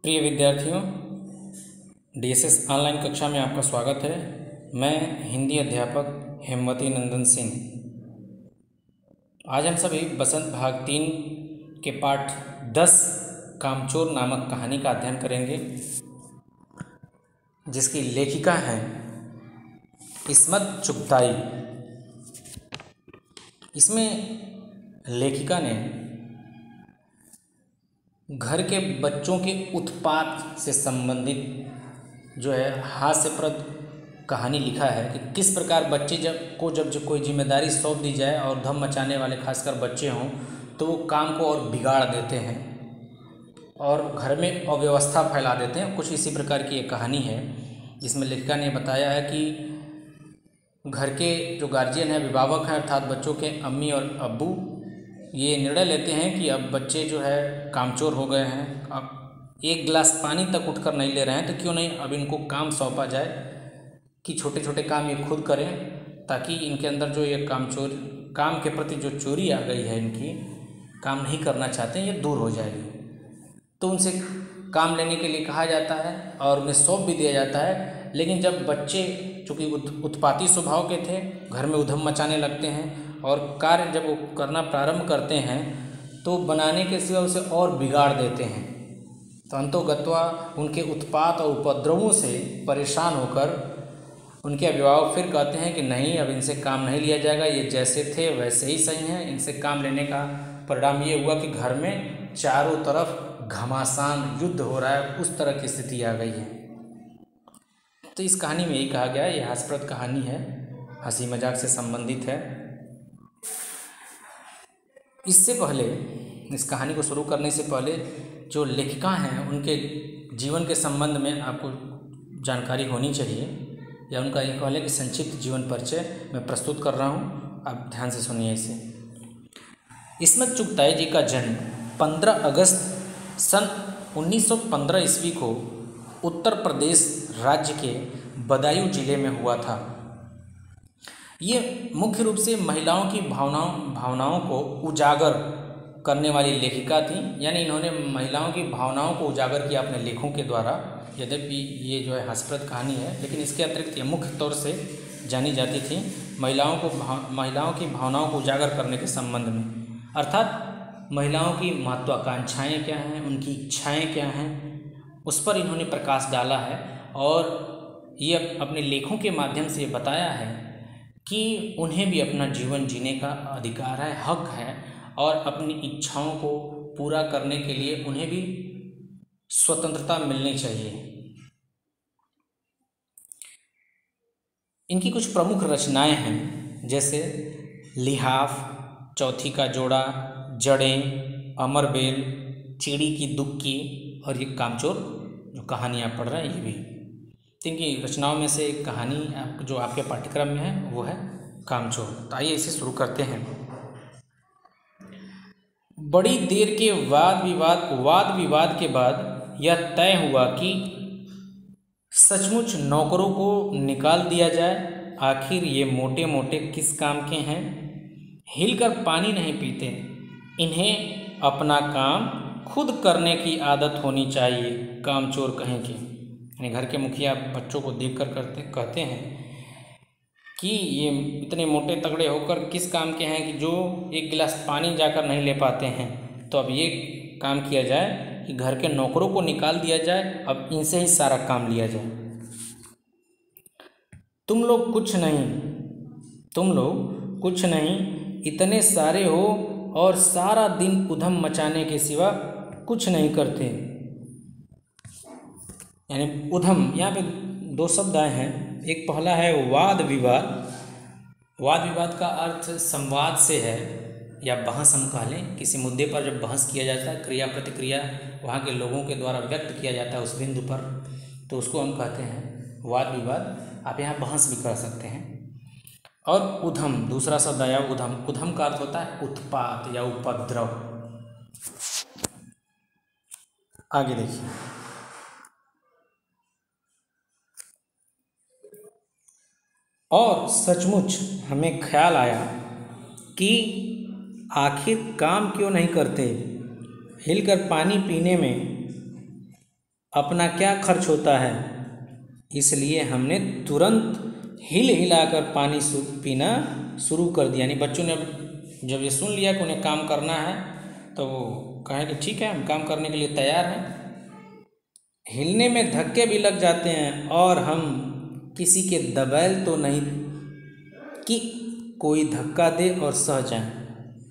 प्रिय विद्यार्थियों, DSS online कक्षा में आपका स्वागत है। मैं हिंदी अध्यापक हेमवती नंदन सिंह। आज हम सभी बसंत भाग 3 के पाठ 10 कामचोर नामक कहानी का अध्ययन करेंगे, जिसकी लेखिका हैं इस्मत चुगताई। इसमें लेखिका ने घर के बच्चों के उत्पात से संबंधित जो है हास्यप्रद कहानी लिखा है कि किस प्रकार बच्चे जब कोई जिम्मेदारी सौंप दी जाए और धम मचाने वाले खासकर बच्चे हों तो वो काम को और बिगाड़ देते हैं और घर में अव्यवस्था फैला देते हैं। कुछ इसी प्रकार की एक कहानी है जिसमें लेखिका ने बताया है कि घर के जो गार्जियन हैं, अभिभावक हैं, अर्थात बच्चों के अम्मी और अब्बू ये निर्णय लेते हैं कि अब बच्चे जो है कामचोर हो गए हैं, अब एक गिलास पानी तक उठकर नहीं ले रहे हैं, तो क्यों नहीं अब इनको काम सौंपा जाए कि छोटे छोटे काम ये खुद करें, ताकि इनके अंदर जो ये काम के प्रति जो चोरी आ गई है, इनकी काम नहीं करना चाहते हैं, ये दूर हो जाएगी। तो उनसे काम लेने के लिए कहा जाता है और उन्हें सौंप भी दिया जाता है। लेकिन जब बच्चे चूँकि उत्पाती स्वभाव के थे, घर में उधम मचाने लगते हैं और कार्य जब वो करना प्रारंभ करते हैं तो बनाने के सिवा उसे और बिगाड़ देते हैं। तो अंतोगत्वा उनके उत्पात और उपद्रवों से परेशान होकर उनके अभिभावक फिर कहते हैं कि नहीं, अब इनसे काम नहीं लिया जाएगा, ये जैसे थे वैसे ही सही हैं। इनसे काम लेने का परिणाम ये हुआ कि घर में चारों तरफ घमासान युद्ध हो रहा है, उस तरह की स्थिति आ गई है। तो इस कहानी में यही कहा गया है, ये हास्यप्रद कहानी है, हंसी मजाक से संबंधित है। इससे पहले, इस कहानी को शुरू करने से पहले जो लेखिका हैं उनके जीवन के संबंध में आपको जानकारी होनी चाहिए, या उनका एक कहले कि संक्षिप्त जीवन परिचय मैं प्रस्तुत कर रहा हूँ, आप ध्यान से सुनिए इसे। इस्मत चुगताई जी का जन्म 15 अगस्त सन 1915 ईस्वी को उत्तर प्रदेश राज्य के बदायूं जिले में हुआ था। ये मुख्य रूप से महिलाओं की भावनाओं को उजागर करने वाली लेखिका थी, यानी इन्होंने महिलाओं की भावनाओं को उजागर किया अपने लेखों के द्वारा। यद्यपि ये जो है हास्यप्रद कहानी है, लेकिन इसके अतिरिक्त ये मुख्य तौर से जानी जाती थी महिलाओं की भावनाओं को उजागर करने के संबंध में, अर्थात महिलाओं की महत्वाकांक्षाएँ क्या हैं, उनकी इच्छाएँ क्या हैं, उस पर इन्होंने प्रकाश डाला है। और ये अपने लेखों के माध्यम से बताया है कि उन्हें भी अपना जीवन जीने का अधिकार है, हक है, और अपनी इच्छाओं को पूरा करने के लिए उन्हें भी स्वतंत्रता मिलनी चाहिए। इनकी कुछ प्रमुख रचनाएं हैं, जैसे लिहाफ, चौथी का जोड़ा, जड़ें, अमरबेल, चिड़ी की दुक्की और ये कामचोर जो कहानी आप पढ़ रहे हैं, ये भी। इनकी रचनाओं में से एक कहानी जो आपके पाठ्यक्रम में है वो है कामचोर। तो आइए इसे शुरू करते हैं। बड़ी देर के वाद विवाद के बाद यह तय हुआ कि सचमुच नौकरों को निकाल दिया जाए। आखिर ये मोटे मोटे किस काम के हैं, हिलकर पानी नहीं पीते, इन्हें अपना काम खुद करने की आदत होनी चाहिए, कामचोर कहेंगे। यानी घर के मुखिया बच्चों को देखकर कहते हैं कि ये इतने मोटे तगड़े होकर किस काम के हैं कि जो एक गिलास पानी जाकर नहीं ले पाते हैं। तो अब ये काम किया जाए कि घर के नौकरों को निकाल दिया जाए, अब इनसे ही सारा काम लिया जाए। तुम लोग कुछ नहीं, इतने सारे हो और सारा दिन उधम मचाने के सिवा कुछ नहीं करते। यानी उधम, यहाँ पे दो शब्द आए हैं। एक पहला है वाद विवाद का अर्थ संवाद से है, या बहस हम कह लें। किसी मुद्दे पर जब बहस किया जाता है, क्रिया प्रतिक्रिया वहाँ के लोगों के द्वारा व्यक्त किया जाता है उस बिंदु पर, तो उसको हम कहते हैं वाद विवाद। आप यहाँ बहस भी कर सकते हैं। और उधम, दूसरा शब्द आया उधम का अर्थ होता है उत्पात या उपद्रव। आगे देखिए, और सचमुच हमें ख्याल आया कि आखिर काम क्यों नहीं करते, हिलकर पानी पीने में अपना क्या खर्च होता है, इसलिए हमने तुरंत हिल हिलाकर पानी पीना शुरू कर दिया। यानी बच्चों ने जब ये सुन लिया कि उन्हें काम करना है तो वो कहें कि ठीक है, हम काम करने के लिए तैयार हैं। हिलने में धक्के भी लग जाते हैं और हम किसी के दबैल तो नहीं कि कोई धक्का दे और सह जाए।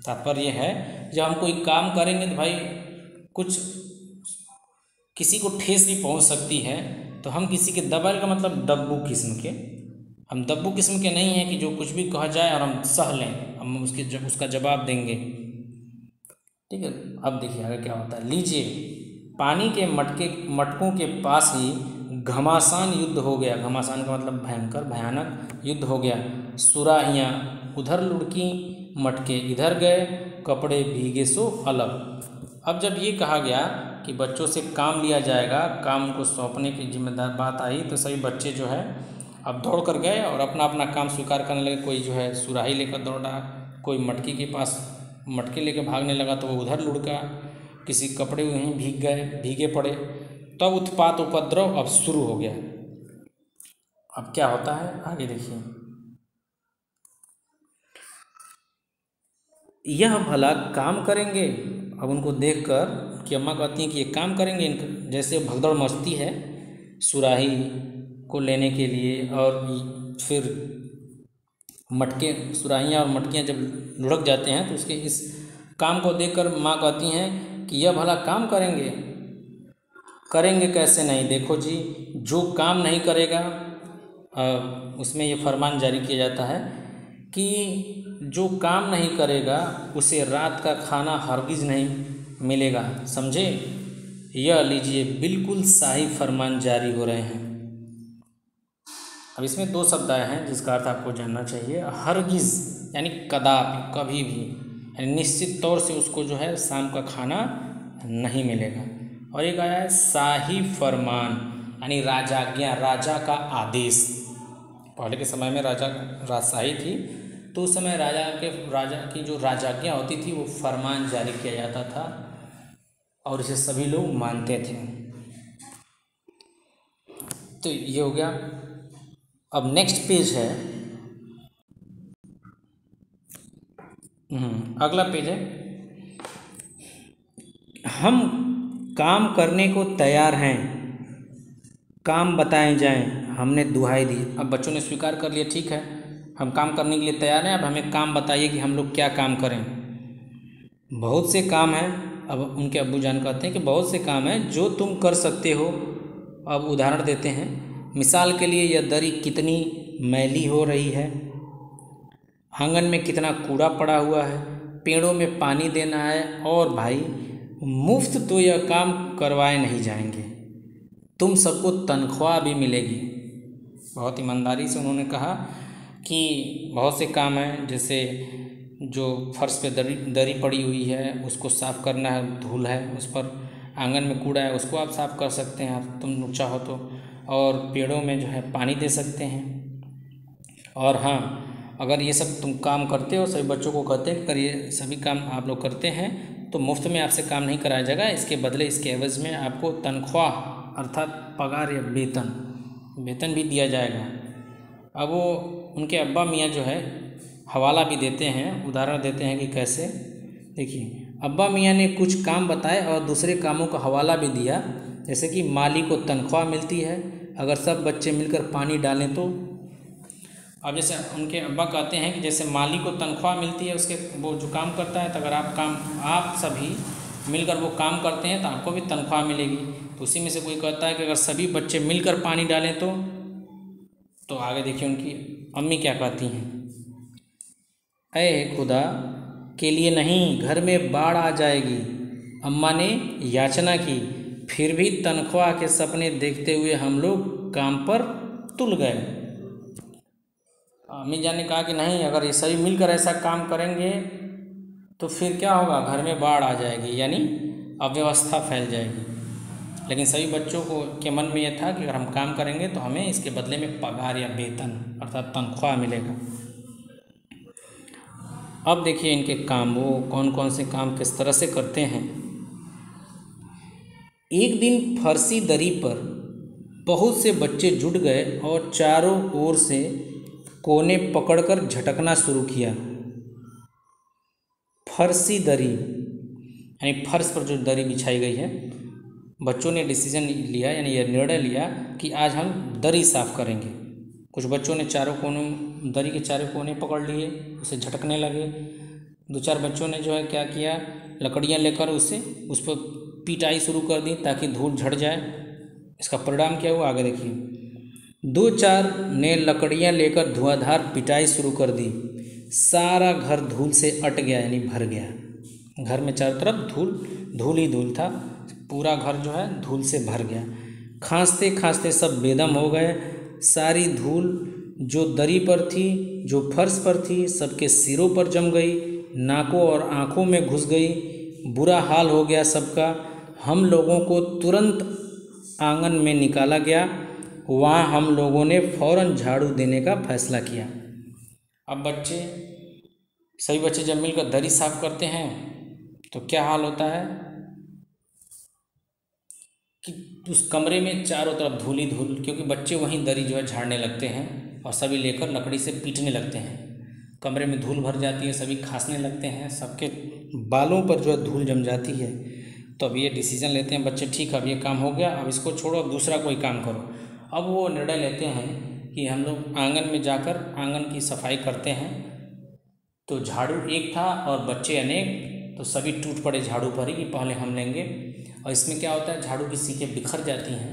तात्पर्य है जब हम कोई काम करेंगे तो भाई कुछ किसी को ठेस भी पहुंच सकती है, तो हम किसी के दबैल का मतलब दब्बू किस्म के, हम दब्बू किस्म के नहीं हैं कि जो कुछ भी कहा जाए और हम सह लें, हम उसका जवाब देंगे। ठीक है, अब देखिए आगे क्या होता है। लीजिए, पानी के मटकों के पास ही घमासान युद्ध हो गया। घमासान का मतलब भयंकर भयानक युद्ध हो गया। सुराहियाँ उधर लुढ़की, मटके इधर गए, कपड़े भीगे सो अलग। अब जब ये कहा गया कि बच्चों से काम लिया जाएगा, काम को सौंपने की जिम्मेदार बात आई, तो सभी बच्चे जो है अब दौड़ कर गए और अपना अपना काम स्वीकार करने लगे। कोई जो है सुराही लेकर दौड़ा, कोई मटके के पास मटके लेकर भागने लगा तो वो उधर लुढ़का, किसी कपड़े वहीं भीग गए, भीगे पड़े। तब उत्पात उपद्रव अब शुरू हो गया। अब क्या होता है आगे देखिए। यह भला काम करेंगे। अब उनको देखकर कि अम्मा कहती हैं कि ये काम करेंगे, इनका जैसे भगदड़ मचती है सुराही को लेने के लिए, और फिर मटके, सुराहियाँ और मटकियाँ जब लुढ़क जाते हैं तो उसके इस काम को देखकर माँ कहती हैं कि यह भला काम करेंगे। करेंगे कैसे नहीं, देखो जी, जो काम नहीं करेगा, उसमें ये फरमान जारी किया जाता है कि जो काम नहीं करेगा उसे रात का खाना हरगिज़ नहीं मिलेगा, समझे। यह लीजिए बिल्कुल शाही फरमान जारी हो रहे हैं। अब इसमें दो शब्द आए हैं जिसका अर्थ आपको जानना चाहिए। हरगिज़ यानी कदापि, कभी भी, यानी निश्चित तौर से उसको जो है शाम का खाना नहीं मिलेगा। और एक आया है शाही फरमान, यानी राजाज्ञा, राजा का आदेश। पहले के समय में राजशाही थी, तो उस समय राजा की जो राजाज्ञा होती थी वो फरमान जारी किया जाता था और इसे सभी लोग मानते थे। तो ये हो गया। अब नेक्स्ट पेज है, अगला पेज है, हम काम करने को तैयार हैं, काम बताए जाएं। हमने दुहाई दी। अब बच्चों ने स्वीकार कर लिया, ठीक है हम काम करने के लिए तैयार हैं, अब हमें काम बताइए कि हम लोग क्या काम करें। बहुत से काम हैं। अब उनके अब्बू जान कहते हैं कि बहुत से काम हैं जो तुम कर सकते हो। अब उदाहरण देते हैं, मिसाल के लिए यह दरी कितनी मैली हो रही है, आंगन में कितना कूड़ा पड़ा हुआ है, पेड़ों में पानी देना है, और भाई मुफ्त तो यह काम करवाए नहीं जाएंगे, तुम सबको तनख्वाह भी मिलेगी। बहुत ईमानदारी से उन्होंने कहा कि बहुत से काम हैं, जैसे जो फर्श पे दरी पड़ी हुई है उसको साफ़ करना है, धूल है उस पर, आंगन में कूड़ा है उसको आप साफ़ कर सकते हैं आप तुम चाहो तो, और पेड़ों में जो है पानी दे सकते हैं। और हाँ, अगर ये सब तुम काम करते हो, सभी बच्चों को कहते हैं कि अगर ये सभी काम आप लोग करते हैं तो मुफ्त में आपसे काम नहीं कराया जाएगा, इसके बदले, इसके एवज़ में आपको तनख्वाह अर्थात पगार या वेतन भी दिया जाएगा। अब वो उनके अब्बा मियाँ जो है हवाला भी देते हैं, उदाहरण देते हैं कि कैसे। देखिए, अब्बा मियाँ ने कुछ काम बताए और दूसरे कामों का हवाला भी दिया, जैसे कि माली को तनख्वाह मिलती है अगर सब बच्चे मिलकर पानी डालें तो। अब जैसे उनके अब्बा कहते हैं कि जैसे माली को तनख्वाह मिलती है उसके, वो जो काम करता है, तो अगर आप सभी मिलकर वो काम करते हैं तो आपको भी तनख्वाह मिलेगी। तो उसी में से कोई कहता है कि अगर सभी बच्चे मिलकर पानी डालें तो आगे देखिए उनकी अम्मी क्या कहती हैं, ऐ खुदा के लिए नहीं, घर में बाढ़ आ जाएगी। अम्मा ने याचना की, फिर भी तनख्वाह के सपने देखते हुए हम लोग काम पर तुल गए। अम्मी जान ने कहा कि नहीं, अगर ये सभी मिलकर ऐसा काम करेंगे तो फिर क्या होगा, घर में बाढ़ आ जाएगी, यानी अव्यवस्था फैल जाएगी। लेकिन सभी बच्चों के मन में यह था कि अगर हम काम करेंगे तो हमें इसके बदले में पगार या वेतन अर्थात तनख्वाह मिलेगा। अब देखिए इनके काम, वो कौन कौन से काम किस तरह से करते हैं। एक दिन फर्शी दरी पर बहुत से बच्चे जुट गए और चारों ओर से कोने पकड़कर झटकना शुरू किया। फर्शी दरी यानी फर्श पर जो दरी बिछाई गई है, बच्चों ने डिसीजन लिया यानी यह निर्णय लिया कि आज हम दरी साफ करेंगे। कुछ बच्चों ने चारों कोनों दरी के चारों कोने पकड़ लिए, उसे झटकने लगे। दो चार बच्चों ने जो है क्या किया, लकड़ियाँ लेकर उस पर पिटाई शुरू कर दी ताकि धूल झड़ जाए। इसका परिणाम क्या हुआ आगे देखिए। दो चार ने लकड़ियाँ लेकर धुआंधार पिटाई शुरू कर दी। सारा घर धूल से अट गया यानी भर गया। घर में चारों तरफ धूल ही धूल था, पूरा घर जो है धूल से भर गया। खांसते खांसते सब बेदम हो गए। सारी धूल जो दरी पर थी, जो फर्श पर थी, सबके सिरों पर जम गई, नाकों और आँखों में घुस गई। बुरा हाल हो गया सबका। हम लोगों को तुरंत आंगन में निकाला गया। वहाँ हम लोगों ने फौरन झाड़ू देने का फैसला किया। अब सभी बच्चे जब मिलकर दरी साफ करते हैं तो क्या हाल होता है कि उस कमरे में चारों तरफ धूल ही धूल, क्योंकि बच्चे वहीं दरी जो है झाड़ने लगते हैं और सभी लेकर लकड़ी से पीटने लगते हैं। कमरे में धूल भर जाती है, सभी खांसने लगते हैं, सबके बालों पर जो है धूल जम जाती है। तो अब ये डिसीजन लेते हैं बच्चे, ठीक है अब ये काम हो गया, अब इसको छोड़ो, अब दूसरा कोई काम करो। अब वो निर्णय लेते हैं कि हम लोग आंगन में जाकर आंगन की सफाई करते हैं। तो झाड़ू एक था और बच्चे अनेक, तो सभी टूट पड़े झाड़ू पर ही कि पहले हम लेंगे। और इसमें क्या होता है, झाड़ू की सीकें बिखर जाती हैं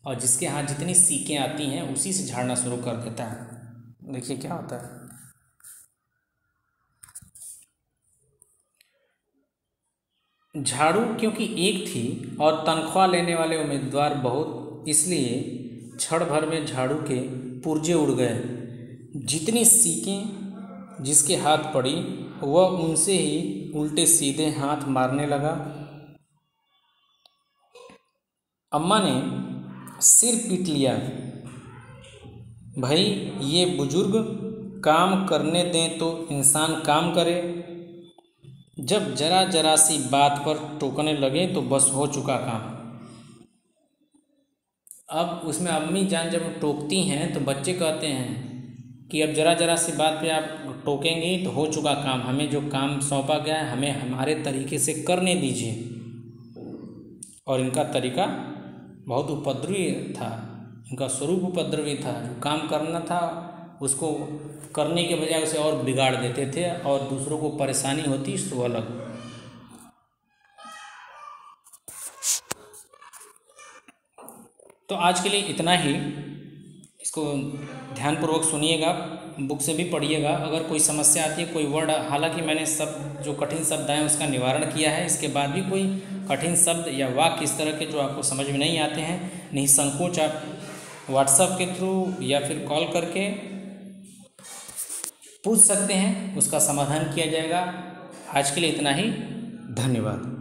और जिसके हाथ जितनी सीकें आती हैं उसी से झाड़ना शुरू कर देता है। देखिए क्या होता है। झाड़ू क्योंकि एक थी और तनख्वाह लेने वाले उम्मीदवार बहुत, इसलिए क्षण भर में झाड़ू के पुर्जे उड़ गए। जितनी सीकें जिसके हाथ पड़ी वह उनसे ही उल्टे सीधे हाथ मारने लगा। अम्मा ने सिर पीट लिया, भाई ये बुजुर्ग काम करने दें तो इंसान काम करे। जब जरा जरा सी बात पर टोकने लगे तो बस हो चुका काम। अब उसमें अम्मी जान जब टोकती हैं तो बच्चे कहते हैं कि अब जरा जरा सी बात पे आप टोकेंगे तो हो चुका काम, हमें जो काम सौंपा गया है हमें हमारे तरीके से करने दीजिए। और इनका तरीका बहुत उपद्रवी था, इनका स्वरूप उपद्रवी था। जो काम करना था उसको करने के बजाय उसे और बिगाड़ देते थे और दूसरों को परेशानी होती सो अलग। तो आज के लिए इतना ही। इसको ध्यानपूर्वक सुनिएगा, बुक से भी पढ़िएगा। अगर कोई समस्या आती है, कोई वर्ड, हालांकि मैंने सब जो कठिन शब्द आए उसका निवारण किया है, इसके बाद भी कोई कठिन शब्द या वाक्य इस तरह के जो आपको समझ में नहीं आते हैं, निसंकोच आप व्हाट्सएप के थ्रू या फिर कॉल करके पूछ सकते हैं, उसका समाधान किया जाएगा। आज के लिए इतना ही, धन्यवाद।